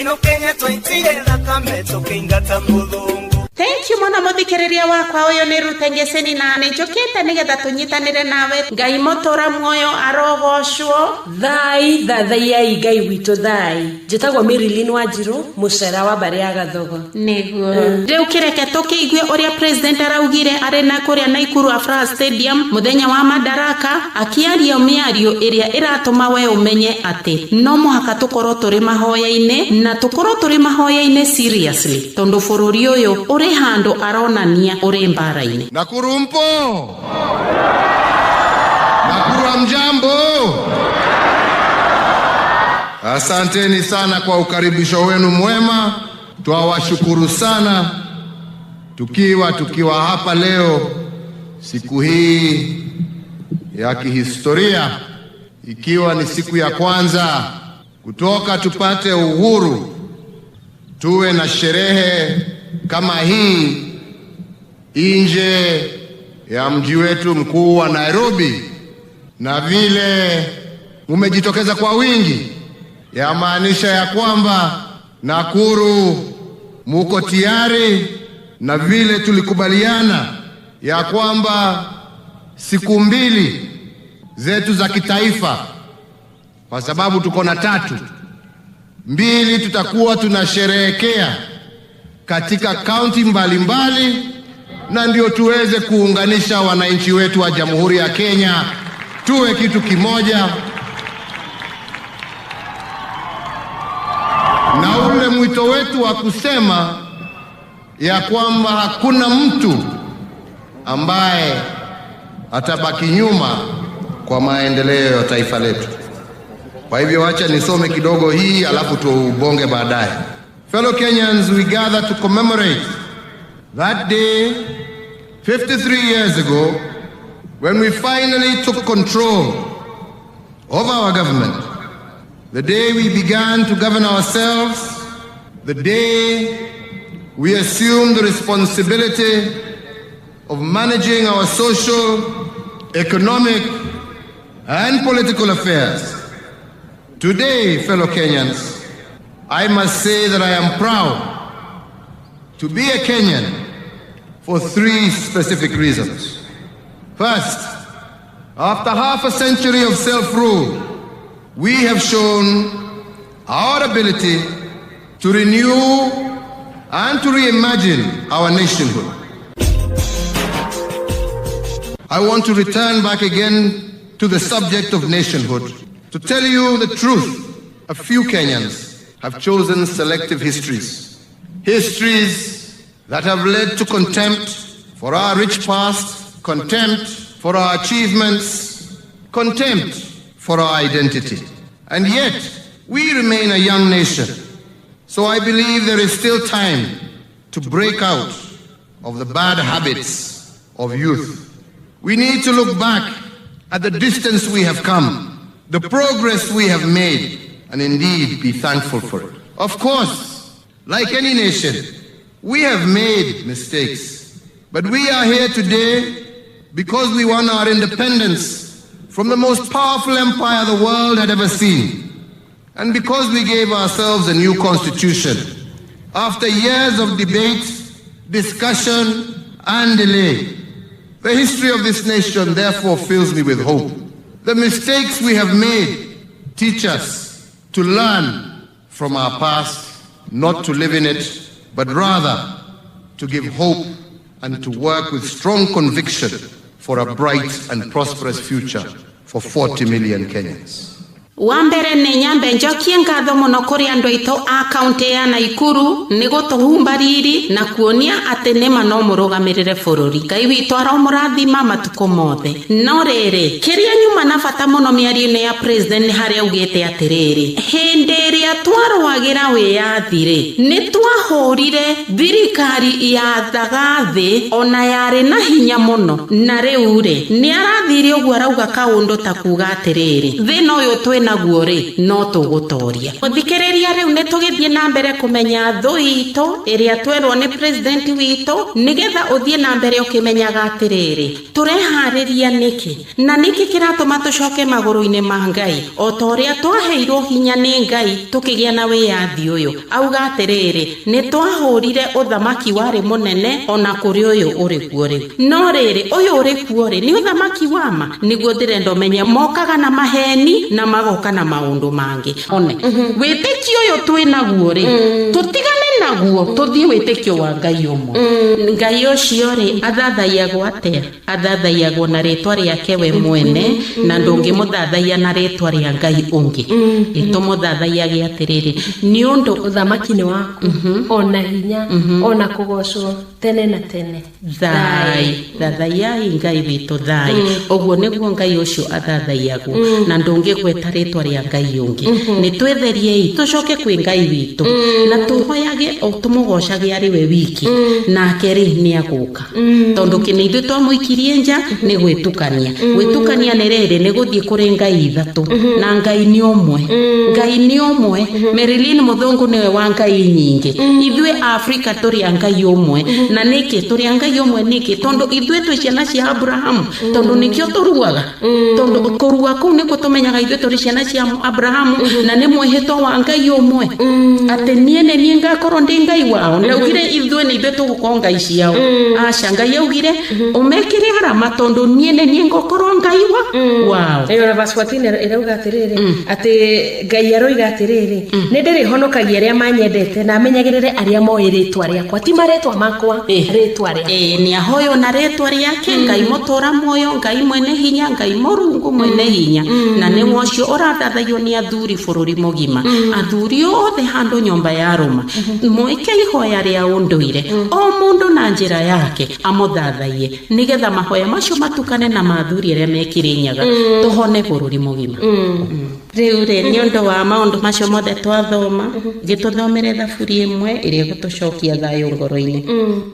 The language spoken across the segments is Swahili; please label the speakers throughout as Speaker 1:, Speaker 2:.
Speaker 1: ino Kenya twaitire thakame tukingata muthungu.
Speaker 2: Thank you mwana muthikiriria wakwa uyu ni Rutengeseni na njokite nigetha tunyitanire nawe. Ngai motora muoyo arogocwo.
Speaker 3: Thai thathaia Ngai witu thai. Njitagwo Marilyn Wanjiru mucera wa bari ya Gathogo.
Speaker 2: Niguo. Riu kireke tukiigue uria president araugire ari na kuria Naikuru Afraha Stadium muthenya wa Madaraka akiaria miario iria iratuma we umenye ati no muhaka tukorwo turi mahoya-ine na tukorwo turi mahoya-ine seriously tondu bururi uyu uri hando aronania uri mbara-ine.
Speaker 4: Nakuru mpo? Nakuru amjambo? Asanteni sana kwa ukaribisho wenu mwema. Twawashukuru sana tukiwa hapa leo siku hii ya kihistoria, ikiwa ni siku ya kwanza kutoka tupate uhuru. Tuwe na sherehe kama hii nje ya mji wetu mkuu wa Nairobi, na vile umejitokeza kwa wingi yamaanisha ya kwamba Nakuru muko tayari, na vile tulikubaliana ya kwamba siku mbili zetu za kitaifa, kwa sababu tuko na 3, 2 tutakuwa tunasherehekea katika kaunti mbalimbali, na ndio tuweze kuunganisha wananchi wetu wa Jamhuri ya Kenya tuwe kitu kimoja. Na ule mwito wetu wa kusema ya kwamba hakuna mtu ambaye atabaki nyuma kwa maendeleo ya taifa letu. Kwa hivyo acha nisome kidogo hii alafu tubonge baadaye. Fellow Kenyans, we gather to commemorate that day 53 years ago when we finally took control of our government. The day we began to govern ourselves, the day we assumed the responsibility of managing our social, economic, and political affairs. Today, fellow Kenyans, I must say that I am proud to be a Kenyan for 3 specific reasons. First, after half a century of self-rule, we have shown our ability to renew and to reimagine our nationhood. I want to return back again to the subject of nationhood to tell you the truth. A few Kenyans have chosen selective histories that have led to contempt for our rich past, contempt for our achievements, contempt for our identity. And yet, we remain a young nation. So I believe there is still time to break out of the bad habits of youth. We need to look back at the distance we have come, the progress we have made, and indeed be thankful for it. Of course, like any nation, we have made mistakes, but we are here today because we won our independence from the most powerful empire the world had ever seen, and because we gave ourselves a new constitution after years of debate, discussion, and delay. The history of this nation therefore fills me with hope. The mistakes we have made teach us to learn from our past, not to live in it, but rather to give hope and to work with strong conviction for a bright and prosperous future for 40 million Kenyans.
Speaker 2: Wambere ni nyambe njokie ngatho muno kuri andu aitu a kaunti ya Naikuru ni gutuhumbariri na kuonia ati nima no murugamirire bururi. Ngai witu aromurathima matuko mothe. No riri kiria nyuma na bata muno miario-ini ya president ni haria ugite atiriri, hindi iria twarwagira wiyathire ni twahurire thirikari ya thagathi ona yari na hinya muno, na riu ri ni arathire uguo arauga kaundu ta kuga atiriri thina uyu twina naguo ri no tugutoria muthikiriria riu ni tugithie na mbere kumenya thu itu iria twerwo ni president witu nigetha uthie na mbere ukimenyaga atiriri turehariria niki na niki kiratuma tucoke maguru-ini ma Ngai o toria twaheirwo hinya ni Ngai tukigia na wiyathi uyu auga atiriri ni twahurire uthamaki wari munene ona kuri uyu uri kuo riu no riri uyu uri kuo ri ni uthamaki wama niguo ndirenda umenye mokaga na maheni na magoka na maundu mangi one witikio uyu twinaguo ri tutigane naguo tuthie witikio wa Ngai umwe Ngai ucio ri athathaiagwo atia athathaiagwo na ritwa riake we mwene na ndungi muthathaia na ritwa ria Ngai ungi itumuthathaiage atiriri ni undu
Speaker 3: uthamaki ni waku ona hinya ona kugocwo tene na tene
Speaker 2: thai thathaia Ngai witu thai oguo niguo Ngai ucio athathaiagwo na ndungi gweta ritwa ria Ngai ungi ni twetherie tucoke kwi Ngai witu na tuhoyage o tumugocage ari we wiki nake ri ni aguka tondu kini ithu twamuikirie nja ni gwitukania ni riri ni guthie kuri Ngai ithatu na Ngai ni umwe Ngai ni umwe Marilyn Muthungu niwe wa Ngai nyingi ithwe Africa turi Ngai umwe na niki turi Ngai umwe niki tondu ithwe twi ciana cia Abraham tondu nikio turuaga tondu kurua kuu niko tumenyaga ithwe turi ciana cia Abraham na ni mwihito wa Ngai umwe ati nie ngakorwo ndi Ngai wao na ugire ithwe ni ithu tugukorwo Ngai ciao aca Ngai augire umekire harama tondu nie ngokorwo Ngai wao
Speaker 3: na vaswatini irauga atiriri ati Ngai aroiga atiriri ni ndiri honokagia aria manyendete na amenyagirire aria moe ritwa riakwa ti maretwa makwa ritwa riakwa
Speaker 2: ni ahoyo na ritwa riake Ngai mutura moyo Ngai mwene hinya Ngai Murungu mwene hinya na ni mwocio urathathaiyo ni athuri bururi mugima athuri othe handu nyomba ya Roma moike ihoya ria unduire o mundu na njira yake amuthathaie nigetha mahoya macio matukane na mathuri aria mekirinyaga tuhone bururi mugima riu ni undu wa maundu macio mothe twathoma gituthomere thaburi imwe iria gutucokia thayo ngoro-ini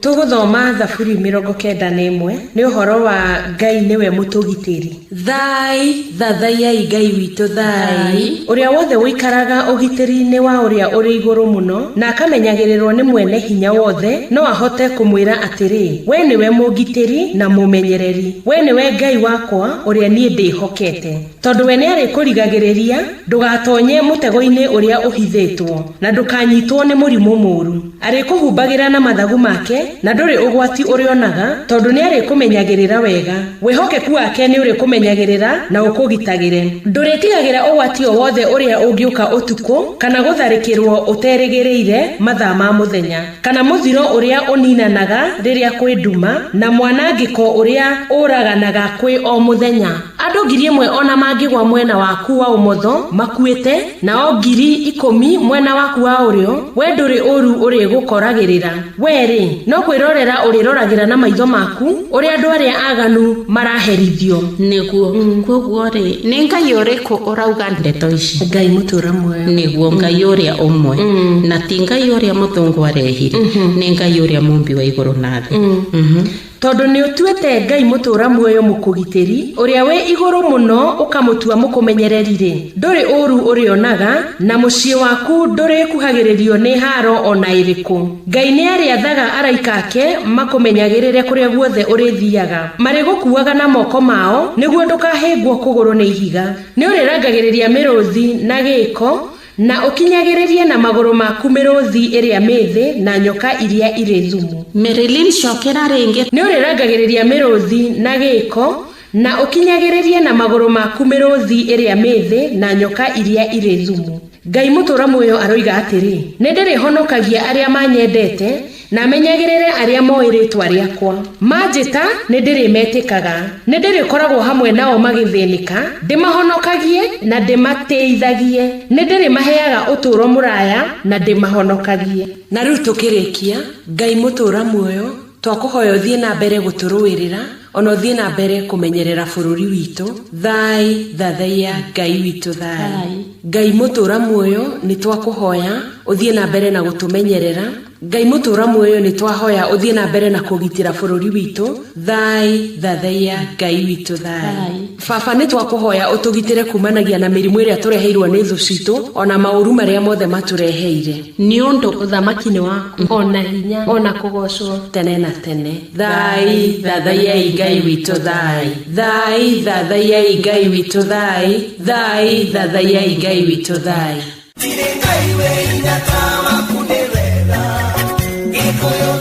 Speaker 3: tuguthoma thaburi 91 ni uhoro wa Ngai niwe mutugitiri thai thathaiai Ngai witu thai uria wothe wikaraga ugitiri-ini wa uria uri iguru muno na akamenyagirirwo ni mwene hinya wothe no ahote kumwira atiri we niwe mugitiri na mumenyereri we niwe Ngai wakwa uria nie ndihokete tondu we ni ari kurigagiriria ndugatonye mutego-ini uria uhithitwo na ndukanyitwo ni murimu muru ari kuhumbagira na mathagu make na nduri ugwati urionaga tondu ni ari kumenyagirira wega wihokeku wake ni uri kumenyagirira na ukugitagire nduritigagira ugwati o wothe uria ungiuka utuku kana gutharikirwo uterigiriire mathaa ma muthenya kana muthiro uria uninanaga riria kwi nduma na mwanangiko uria uraganaga kwi o muthenya andu 1,000 ona mangigwa mwena waku wa umotho makuite na o 10,000 mwena waku wa urio we nduri uru uri gukoragirira weri no kwirorera uriroragira na maitho maku uri andu aria aganu maraherithio
Speaker 2: niguo koguo ri ni Ngai uriku urauga ndeto ici
Speaker 3: Ngai mutura muoyo
Speaker 2: niguo Ngai uria umwe na ti Ngai uria muthungu arehire ni Ngai uria mumbi wa iguru na thi
Speaker 3: tondu ni utuete Ngai mutura muoyo mukugitiri uria we iguru muno ukamutua mukumenyereri nduri uru urionaga na mucie waku nduri kuhagiririo ni haro ona iriku Ngai ni ariathaga araika ake makumenyagirire kuria guothe urithiaga mari gukuaga na moko mao niguo ndukahingwo kuguru ni ihiga ni urirangagiriria miruthi na giko na ukinyagiririe na maguru maku miruthi iria mithi na nyoka iria iri thumu
Speaker 2: Marilyn cokera ringi
Speaker 3: ni urirangagiriria miruthi na giko na ukinyagiririe na maguru maku miruthi iria mithi na nyoka iria iri thumu Ngai mutura muoyo aroiga atiri ni ndirihonokagia aria manyendete na menyagirire aria moe ritwa riakwa manjita ni ndirimetikaga ni ndirikoragwo hamwe nao magithinika ndimahonokagie na ndimateithagie ni ndirimaheaga uturo muraya na ndimahonokagie na riu tukirikia Ngai mutura muoyo twakuhoya uthie na mbere guturuirira ono thie na mbere kumenyerera bururi witu thai thathaia Ngai witu thai Ngai mutura muoyo ni twakuhoya uthie na mbere na gutumenyerera Ngai mutura muoyo ni twahoya uthie na mbere na kugitira bururi witu thai thathaia Ngai witu thai baba ni twakuhoya utugitire kumanagia na mirimu iria tureheirwo ni thu citu ona mauru maria mothe matureheire
Speaker 2: ni undu
Speaker 3: uthamaki ni waku ona hinya ona kugocwo tene na tene thai thathaia Ngai witu thai thai thathaia Ngai witu thai thai thathaia Ngai witu thai
Speaker 1: Ngai we inatama kunewela Gikuyu